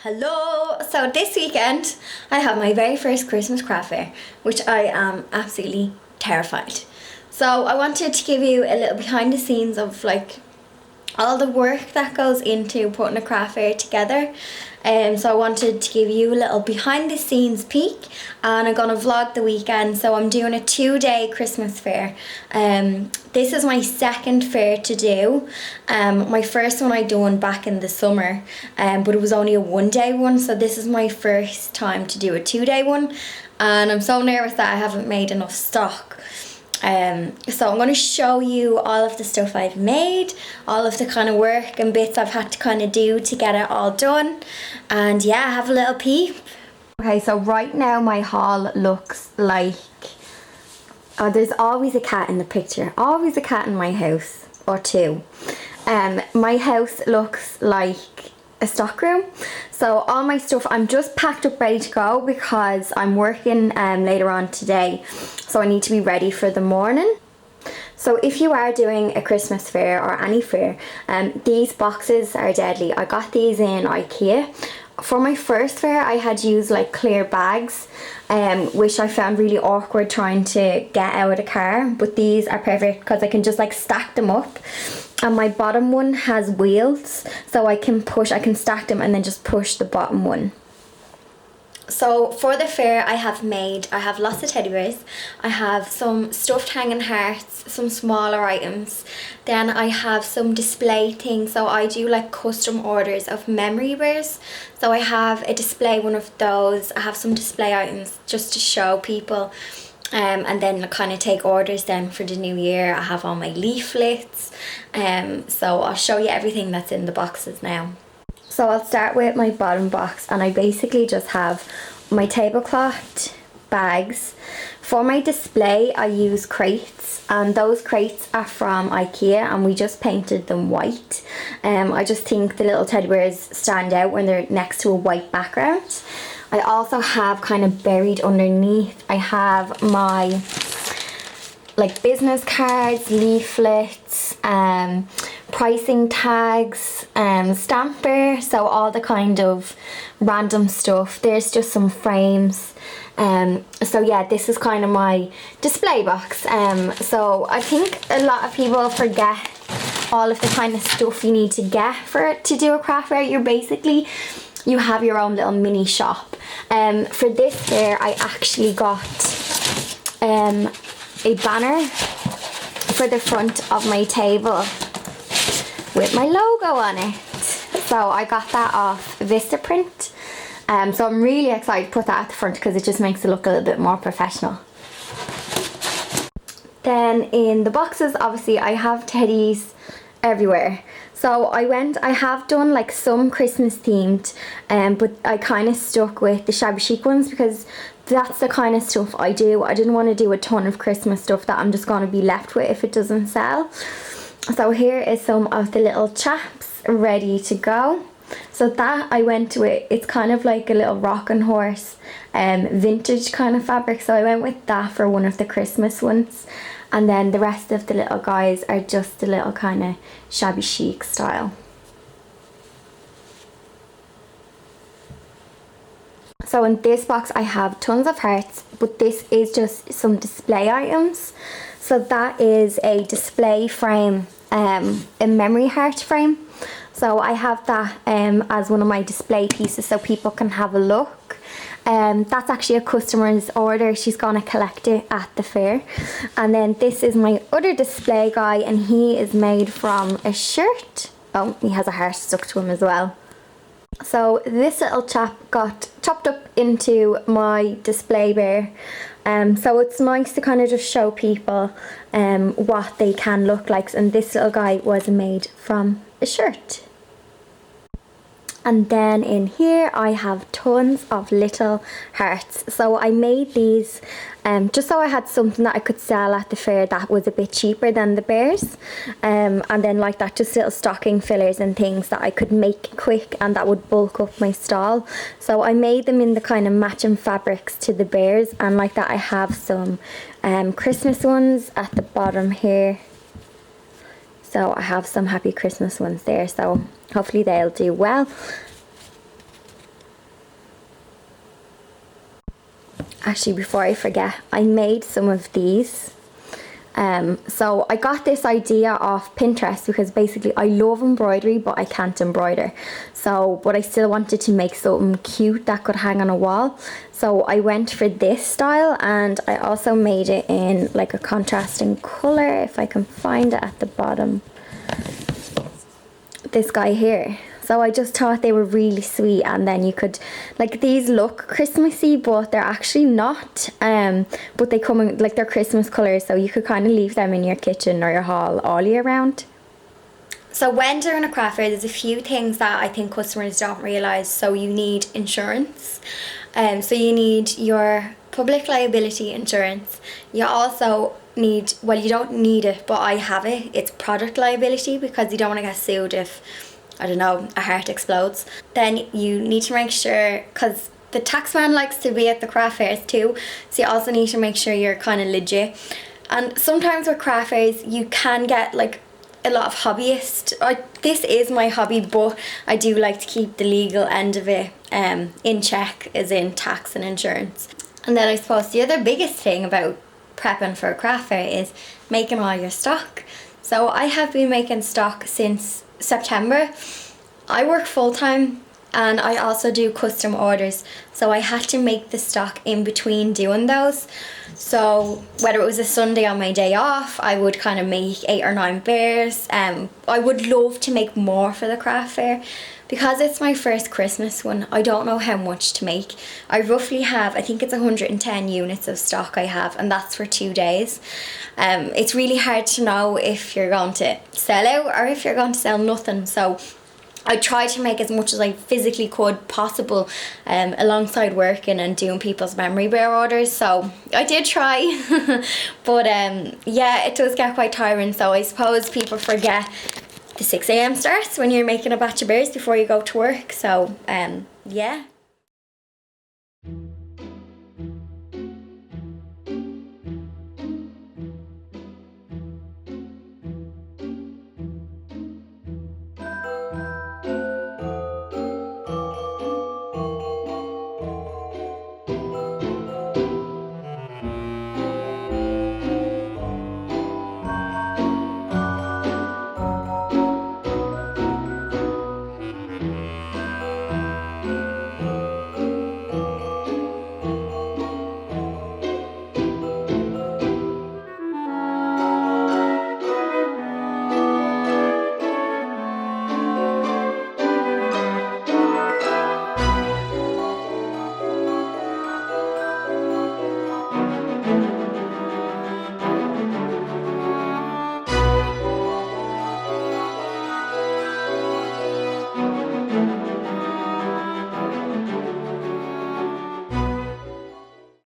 Hello! So this weekend I have my very first Christmas craft fair, which I am absolutely terrified. So I wanted to give you a little behind the scenes of like all the work that goes into putting a craft fair together. So I wanted to give you a little behind the scenes peek, and I'm gonna vlog the weekend. So I'm doing a 2-day Christmas fair. This is my second fair to do. My first one I done back in the summer, but it was only a 1-day one. So this is my first time to do a 2-day one, and I'm so nervous that I haven't made enough stock. So I'm going to show you all of the stuff I've made, all of the kind of work and bits I've had to kind of do to get it all done, and yeah, have a little peep. Okay, so right now my haul looks like, oh, there's always a cat in the picture, always a cat in my house, or two. My house looks like a stock room. So all my stuff, I'm just packed up ready to go because I'm working later on today, so I need to be ready for the morning. So if you are doing a Christmas fair or any fair, these boxes are deadly. I got these in IKEA. For my first fair I had used like clear bags, which I found really awkward trying to get out of the car, but these are perfect because I can just like stack them up. And my bottom one has wheels, so I can stack them and then just push the bottom one. So for the fair I have lots of teddy bears, I have some stuffed hanging hearts, some smaller items, then I have some display things. So I do like custom orders of memory bears, so I have a display one of those. I have some display items just to show people, and then kind of take orders then for the new year. I have all my leaflets, so I'll show you everything that's in the boxes now. So I'll start with my bottom box, and I basically just have my tablecloth, bags. For my display I use crates, and those crates are from IKEA and we just painted them white. I just think the little teddy bears stand out when they're next to a white background. I also have kind of buried underneath, I have my like business cards, leaflets, pricing tags, stamper, so all the kind of random stuff. There's just some frames. So yeah, this is kind of my display box. So I think a lot of people forget all of the kind of stuff you need to get to do a craft fair. You have your own little mini shop. For this fair I actually got a banner for the front of my table with my logo on it. So I got that off Vistaprint. So I'm really excited to put that at the front because it just makes it look a little bit more professional. Then in the boxes, obviously I have teddies everywhere. So I have done like some Christmas themed, but I kind of stuck with the shabby chic ones because that's the kind of stuff I do. I didn't want to do a ton of Christmas stuff that I'm just going to be left with if it doesn't sell. So here is some of the little chaps ready to go. So that I went with, it's kind of like a little rocking horse vintage kind of fabric, so I went with that for one of the Christmas ones. And then the rest of the little guys are just a little kind of shabby chic style. So in this box I have tons of hearts, but this is just some display items. So that is a display frame, a memory heart frame. So I have that as one of my display pieces so people can have a look. That's actually a customer's order. She's gonna collect it at the fair. And then this is my other display guy, and he is made from a shirt. Oh, he has a heart stuck to him as well. So this little chap got chopped up into my display bear. So it's nice to kind of just show people what they can look like. And this little guy was made from a shirt. And then in here I have tons of little hearts. So I made these just so I had something that I could sell at the fair that was a bit cheaper than the bears. And then like that, just little stocking fillers and things that I could make quick and that would bulk up my stall. So I made them in the kind of matching fabrics to the bears, and like that I have some Christmas ones at the bottom here. So I have some Happy Christmas ones there, so hopefully they'll do well. Actually, before I forget, I made some of these. So I got this idea off Pinterest because basically I love embroidery but I can't embroider. But I still wanted to make something cute that could hang on a wall. So I went for this style, and I also made it in like a contrasting colour, if I can find it at the bottom. This guy here. So I just thought they were really sweet, and then you could, like, these look Christmassy but they're actually not, but they come in like they're Christmas colours, so you could kind of leave them in your kitchen or your hall all year round. So when doing a craft fair, there's a few things that I think customers don't realise. So you need insurance, so you need your public liability insurance. You also need, well, you don't need it, but I have it, it's product liability, because you don't want to get sued if, I don't know, a heart explodes. Then you need to make sure, because the taxman likes to be at the craft fairs too, so you also need to make sure you're kind of legit. And sometimes with craft fairs you can get like a lot of hobbyists. This is my hobby, but I do like to keep the legal end of it in check, as in tax and insurance. And then I suppose the other biggest thing about prepping for a craft fair is making all your stock. So I have been making stock since September. I work full-time and I also do custom orders, so I had to make the stock in between doing those. So whether it was a Sunday on my day off, I would kind of make 8 or 9 bears. I would love to make more for the craft fair. Because it's my first Christmas one, I don't know how much to make. I roughly have, I think it's 110 units of stock I have, and that's for 2 days. It's really hard to know if you're going to sell out or if you're going to sell nothing. So I tried to make as much as I physically could possible, alongside working and doing people's memory bear orders. So I did try, but yeah, it does get quite tiring. So I suppose people forget the 6 a.m. starts when you're making a batch of bears before you go to work. So yeah.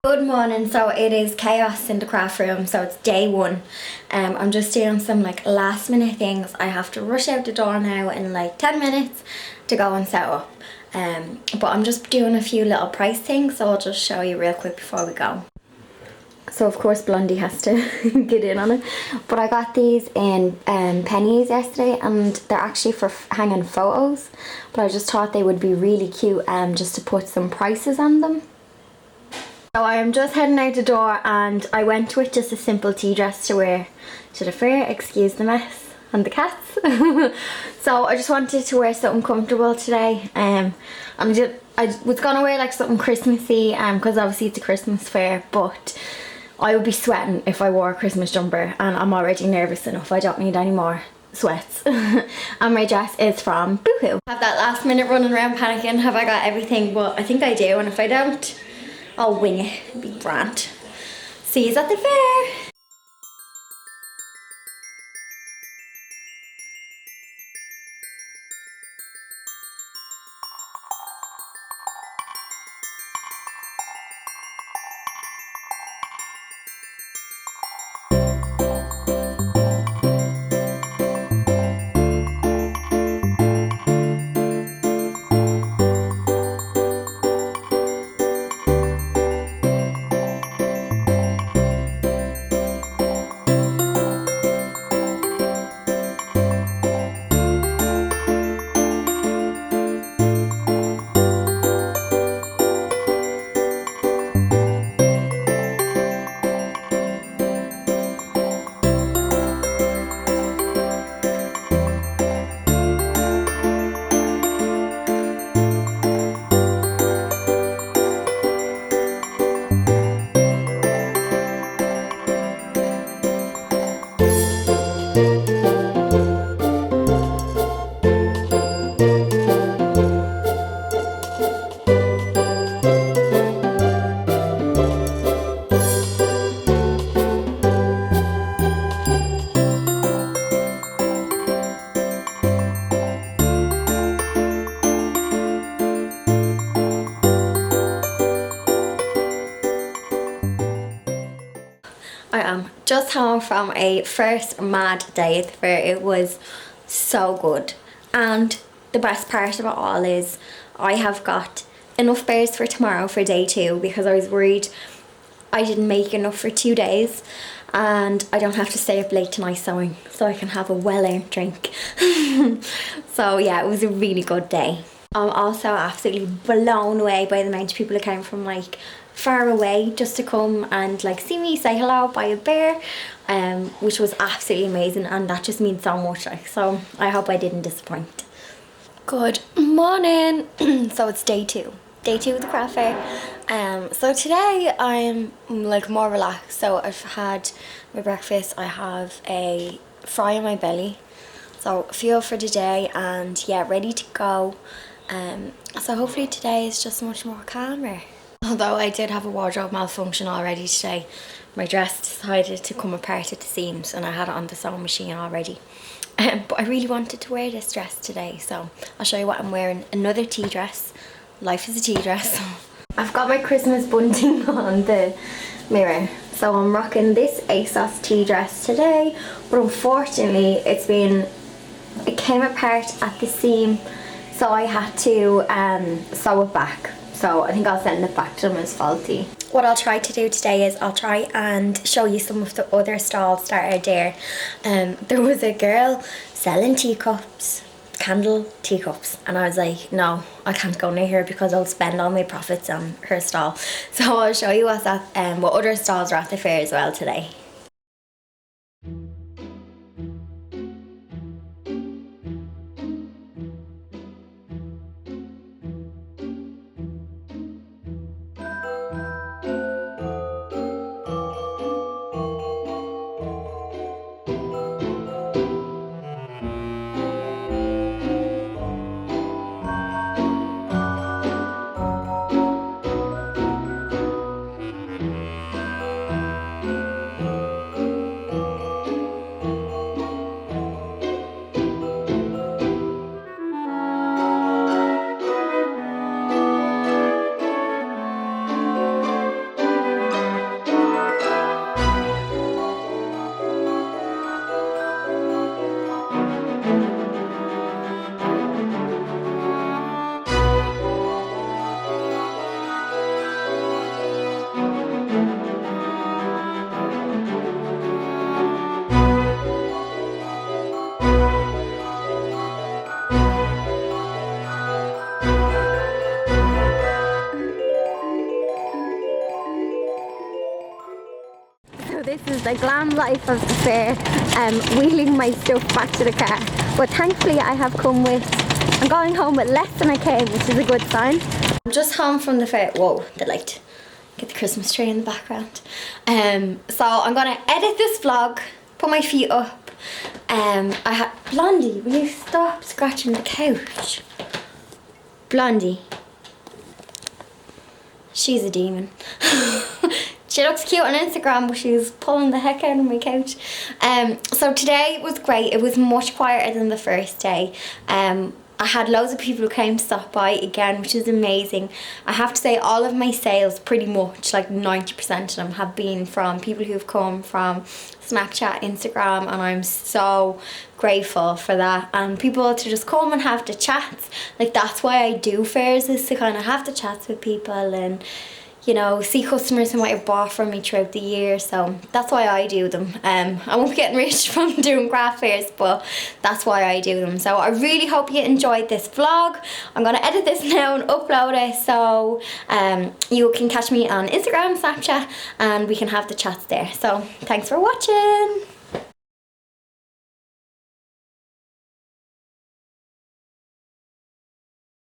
Good morning. So it is chaos in the craft room, so it's day 1. I'm just doing some like last minute things. I have to rush out the door now in like 10 minutes to go and set up, but I'm just doing a few little price things, so I'll just show you real quick before we go. So of course Blondie has to get in on it, but I got these in pennies yesterday, and they're actually for hanging photos, but I just thought they would be really cute just to put some prices on them. So I am just heading out the door, and I went with just a simple tea dress to wear to the fair. Excuse the mess and the cats. So I just wanted to wear something comfortable today. I was gonna wear like something Christmassy because obviously it's a Christmas fair, but I would be sweating if I wore a Christmas jumper, and I'm already nervous enough. I don't need any more sweats. And my dress is from Boohoo. I have that last minute running around panicking, have I got everything? Well, I think I do, and if I don't, I'll wing it. It'll be grand. See you at the fair. just home from a first mad day at the fair. It was so good. And the best part of it all is I have got enough bears for tomorrow for day 2, because I was worried I didn't make enough for 2 days and I don't have to stay up late tonight sewing, so I can have a well-earned drink. So yeah, it was a really good day. I'm also absolutely blown away by the amount of people who came from like far away just to come and like see me, say hello, buy a bear, which was absolutely amazing, and that just means so much. Like, so I hope I didn't disappoint. Good morning. So it's day 2 of the craft fair. So today I'm like more relaxed. So I've had my breakfast. I have a fry in my belly, so fuel for the day, and yeah, ready to go. So hopefully today is just much more calmer. Although I did have a wardrobe malfunction already today. My dress decided to come apart at the seams and I had it on the sewing machine already. But I really wanted to wear this dress today, so I'll show you what I'm wearing. Another tea dress. Life is a tea dress. I've got my Christmas bunting on the mirror. So I'm rocking this ASOS tea dress today, but unfortunately it came apart at the seam, so I had to sew it back. So I think I'll send it back to them as faulty. What I'll try to do today is I'll try and show you some of the other stalls that are there. There was a girl selling teacups, candle teacups, and I was like, no, I can't go near her because I'll spend all my profits on her stall. So I'll show you what other stalls are at the fair as well today. So this is the glam life of the fair, wheeling my stuff back to the car. But thankfully I'm going home with less than I came, which is a good sign. I'm just home from the fair. Whoa, the light. Get the Christmas tree in the background. So I'm gonna edit this vlog, put my feet up. Blondie, will you stop scratching the couch? Blondie. She's a demon. She looks cute on Instagram, but she's pulling the heck out of my couch. So today was great. It was much quieter than the first day. I had loads of people who came to stop by again, which is amazing. I have to say all of my sales, pretty much like 90% of them, have been from people who've come from Snapchat, Instagram, and I'm so grateful for that. And people to just come and have the chats. Like, that's why I do fairs, is to kind of have the chats with people and, you know, see customers who might have bought from me throughout the year. So that's why I do them. I won't be getting rich from doing craft fairs, but that's why I do them. So I really hope you enjoyed this vlog. I'm going to edit this now and upload it, so you can catch me on Instagram, Snapchat, and we can have the chats there. So thanks for watching.